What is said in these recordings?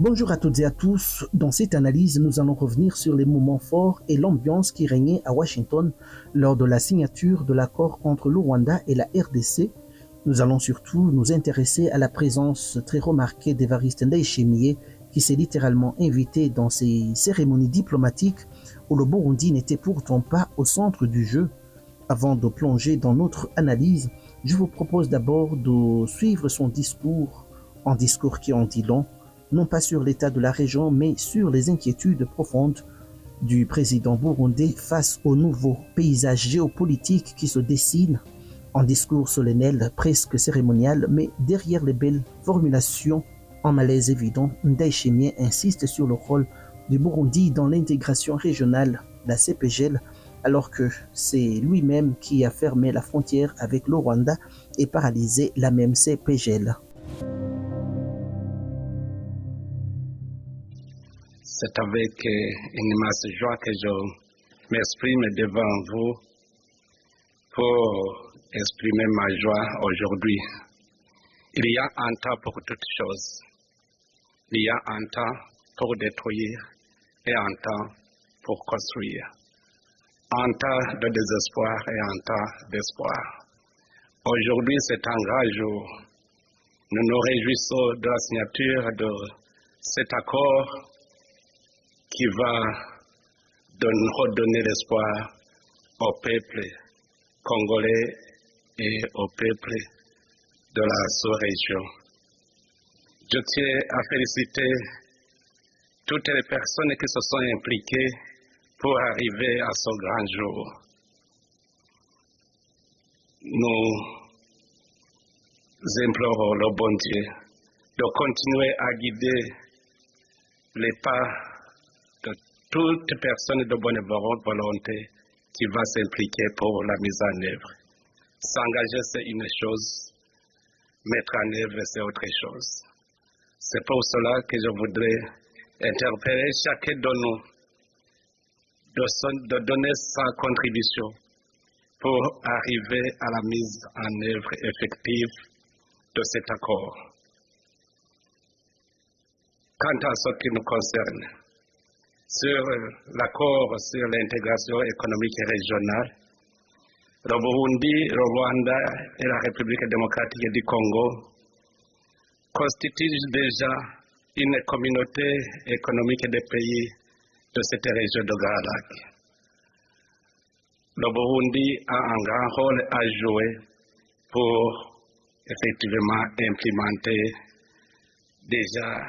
Bonjour à toutes et à tous. Dans cette analyse, nous allons revenir sur les moments forts et l'ambiance qui régnait à Washington lors de la signature de l'accord entre le Rwanda et la RDC. Nous allons surtout nous intéresser à la présence très remarquée d'Évariste Ndayishimiye qui s'est littéralement invité dans ces cérémonies diplomatiques où le Burundi n'était pourtant pas au centre du jeu. Avant de plonger dans notre analyse, je vous propose d'abord de suivre son discours, un discours qui en dit long, non pas sur l'état de la région, mais sur les inquiétudes profondes du président burundais face au nouveau paysage géopolitique qui se dessine. Un discours solennel, presque cérémonial, mais derrière les belles formulations, en malaise évident, Ndayishimiye insiste sur le rôle du Burundi dans l'intégration régionale, la CPGL, alors que c'est lui-même qui a fermé la frontière avec le Rwanda et paralysé la même CPGL. C'est avec une immense joie que je m'exprime devant vous pour exprimer ma joie aujourd'hui. Il y a un temps pour toutes choses. Il y a un temps pour détruire et un temps pour construire. Un temps de désespoir et un temps d'espoir. Aujourd'hui, c'est un grand jour. Nous nous réjouissons de la signature de cet accord qui va redonner l'espoir au peuple congolais et au peuple de la sous-région. Je tiens à féliciter toutes les personnes qui se sont impliquées pour arriver à ce grand jour. Nous implorons le bon Dieu de continuer à guider les pas de toute personne de bonne volonté qui va s'impliquer pour la mise en œuvre. S'engager, c'est une chose, mettre en œuvre, c'est autre chose. C'est pour cela que je voudrais interpeller chacun de nous de donner sa contribution pour arriver à la mise en œuvre effective de cet accord. Quant à ce qui nous concerne, sur l'accord sur l'intégration économique et régionale, le Burundi, le Rwanda et la République démocratique du Congo constituent déjà une communauté économique des pays de cette région de Grand Lac. Le Burundi a un grand rôle à jouer pour effectivement implémenter déjà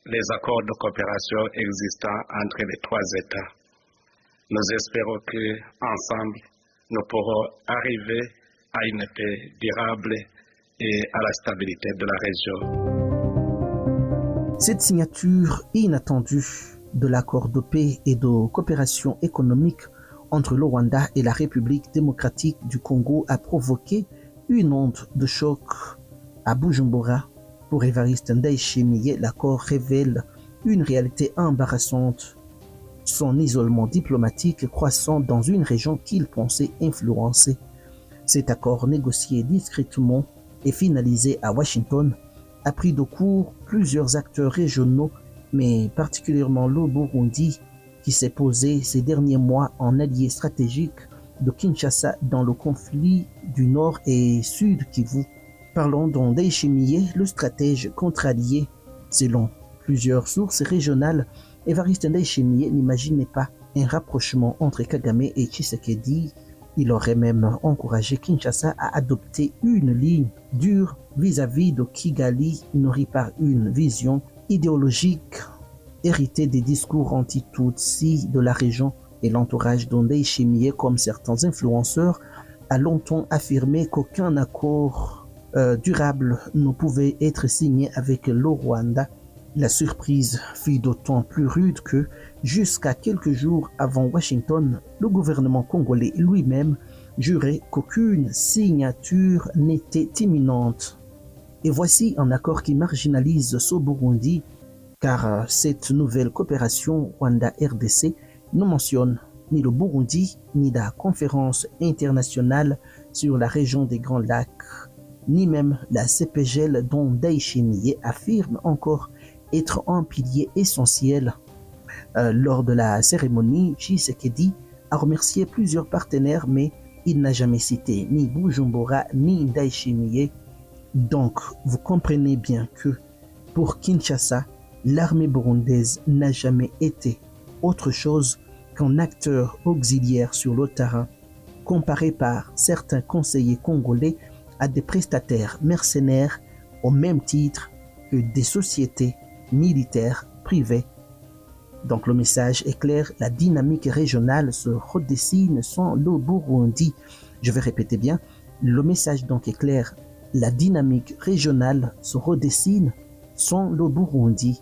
les accords de coopération existants entre les trois États. Nous espérons qu'ensemble, nous pourrons arriver à une paix durable et à la stabilité de la région. Cette signature inattendue de l'accord de paix et de coopération économique entre le Rwanda et la République démocratique du Congo a provoqué une onde de choc à Bujumbura. Pour Évariste Ndayishimiye, l'accord révèle une réalité embarrassante, son isolement diplomatique croissant dans une région qu'il pensait influencer. Cet accord négocié discrètement et finalisé à Washington a pris de court plusieurs acteurs régionaux, mais particulièrement le Burundi, qui s'est posé ces derniers mois en allié stratégique de Kinshasa dans le conflit du Nord et Sud Kivu. Parlons d'Ndayishimiye, le stratège contre-allié. Selon plusieurs sources régionales, Évariste Ndayishimiye n'imaginait pas un rapprochement entre Kagame et Tshisekedi. Il aurait même encouragé Kinshasa à adopter une ligne dure vis-à-vis de Kigali, nourrie par une vision idéologique héritée des discours anti-Tutsi de la région. Et l'entourage d'Ndayishimiye, comme certains influenceurs, a longtemps affirmé qu'aucun accord durable ne pouvait être signé avec le Rwanda. La surprise fut d'autant plus rude que, jusqu'à quelques jours avant Washington, le gouvernement congolais lui-même jurait qu'aucune signature n'était imminente. Et voici un accord qui marginalise ce Burundi, car cette nouvelle coopération Rwanda-RDC ne mentionne ni le Burundi, ni la conférence internationale sur la région des Grands Lacs, ni même la CPGL dont Ndayishimiye affirme encore être un pilier essentiel. Lors de la cérémonie, Tshisekedi a remercié plusieurs partenaires, mais il n'a jamais cité ni Bujumbura ni Ndayishimiye. Donc, vous comprenez bien que pour Kinshasa, l'armée burundaise n'a jamais été autre chose qu'un acteur auxiliaire sur le terrain, comparé par certains conseillers congolais à des prestataires mercenaires au même titre que des sociétés militaires privées. Donc le message est clair, la dynamique régionale se redessine sans le Burundi. Je vais répéter bien, le message donc est clair, la dynamique régionale se redessine sans le Burundi.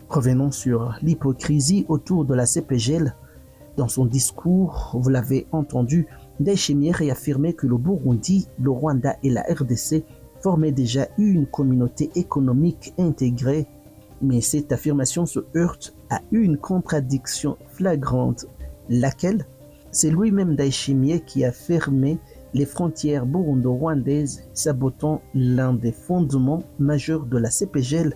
Revenons sur l'hypocrisie autour de la CPGL. Dans son discours, vous l'avez entendu, Ndayishimiye réaffirmait que le Burundi, le Rwanda et la RDC formaient déjà une communauté économique intégrée. Mais cette affirmation se heurte à une contradiction flagrante, laquelle c'est lui-même Ndayishimiye qui a fermé les frontières burundo-rwandaises, sabotant l'un des fondements majeurs de la CPGL.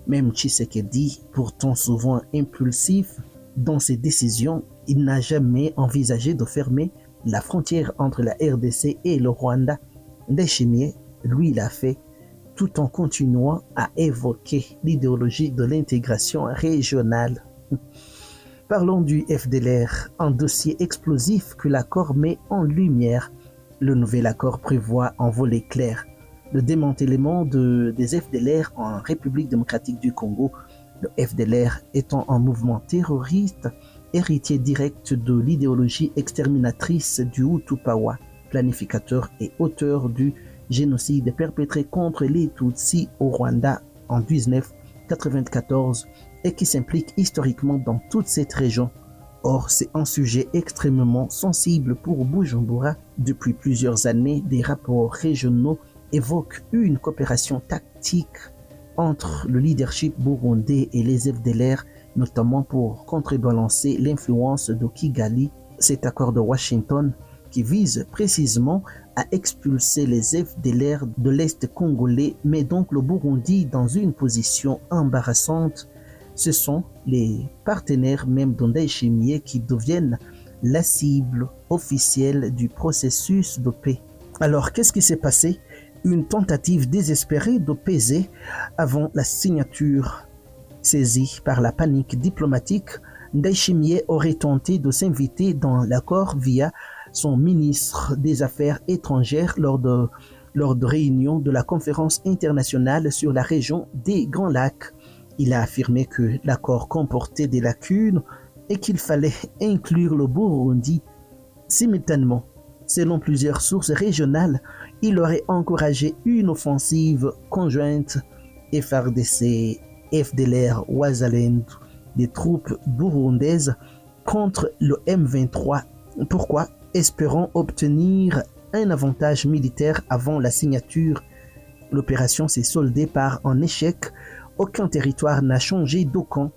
Même Tshisekedi, pourtant souvent impulsif dans ses décisions, il n'a jamais envisagé de fermer la frontière entre la RDC et le Rwanda. Ndayishimiye, lui, l'a fait tout en continuant à évoquer l'idéologie de l'intégration régionale. Parlons du FDLR, un dossier explosif que l'accord met en lumière. Le nouvel accord prévoit en volet clair le démantèlement des FDLR en République démocratique du Congo, le FDLR étant un mouvement terroriste héritier direct de l'idéologie exterminatrice du Hutu-Pawa, planificateur et auteur du génocide perpétré contre les Tutsis au Rwanda en 1994 et qui s'implique historiquement dans toute cette région. Or, c'est un sujet extrêmement sensible pour Bujumbura. Depuis plusieurs années, des rapports régionaux évoquent une coopération tactique entre le leadership burundais et les FDLR, notamment pour contrebalancer l'influence de Kigali. Cet accord de Washington qui vise précisément à expulser les FDLR de l'Est congolais, met donc le Burundi dans une position embarrassante. Ce sont les partenaires même de Ndayishimiye qui deviennent la cible officielle du processus de paix. Alors, qu'est-ce qui s'est passé? Une tentative désespérée de peser avant la signature. Saisi par la panique diplomatique, Ndayishimiye aurait tenté de s'inviter dans l'accord via son ministre des Affaires étrangères lors de réunion de la conférence internationale sur la région des Grands Lacs. Il a affirmé que l'accord comportait des lacunes et qu'il fallait inclure le Burundi. Simultanément, selon plusieurs sources régionales, il aurait encouragé une offensive conjointe FARDC, FDLR, Wazalendo, des troupes burundaises contre le M23. Pourquoi? Espérant obtenir un avantage militaire avant la signature. L'opération s'est soldée par un échec. Aucun territoire n'a changé de camp.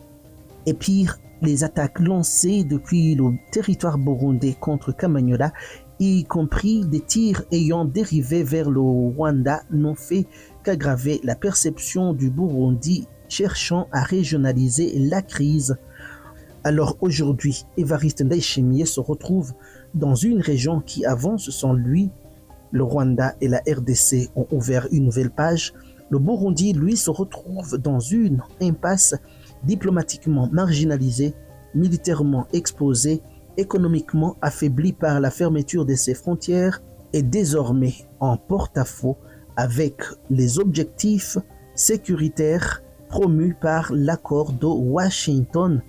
Et pire, les attaques lancées depuis le territoire burundais contre Kamanyola, y compris des tirs ayant dérivé vers le Rwanda, n'ont fait qu'aggraver la perception du Burundi cherchant à régionaliser la crise. Alors aujourd'hui, Évariste Ndayishimiye se retrouve dans une région qui avance sans lui. Le Rwanda et la RDC ont ouvert une nouvelle page. Le Burundi, lui, se retrouve dans une impasse, diplomatiquement marginalisé, militairement exposé, économiquement affaibli par la fermeture de ses frontières et désormais en porte-à-faux avec les objectifs sécuritaires promus par l'accord de Washington.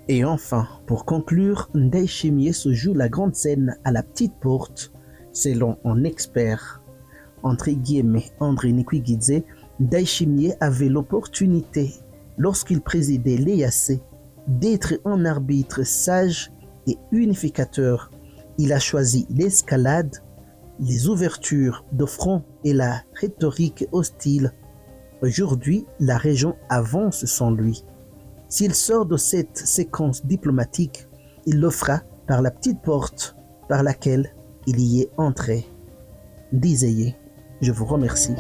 Et enfin, pour conclure, Ndayishimiye se joue la grande scène à la petite porte. Selon un expert, entre guillemets, André Nikwigidze, Ndayishimiye avait l'opportunité, lorsqu'il présidait l'EAC, d'être un arbitre sage et unificateur. Il a choisi l'escalade, les ouvertures de front et la rhétorique hostile. Aujourd'hui, la région avance sans lui. S'il sort de cette séquence diplomatique, il le fera par la petite porte par laquelle il y est entré. Ndizeye, je vous remercie.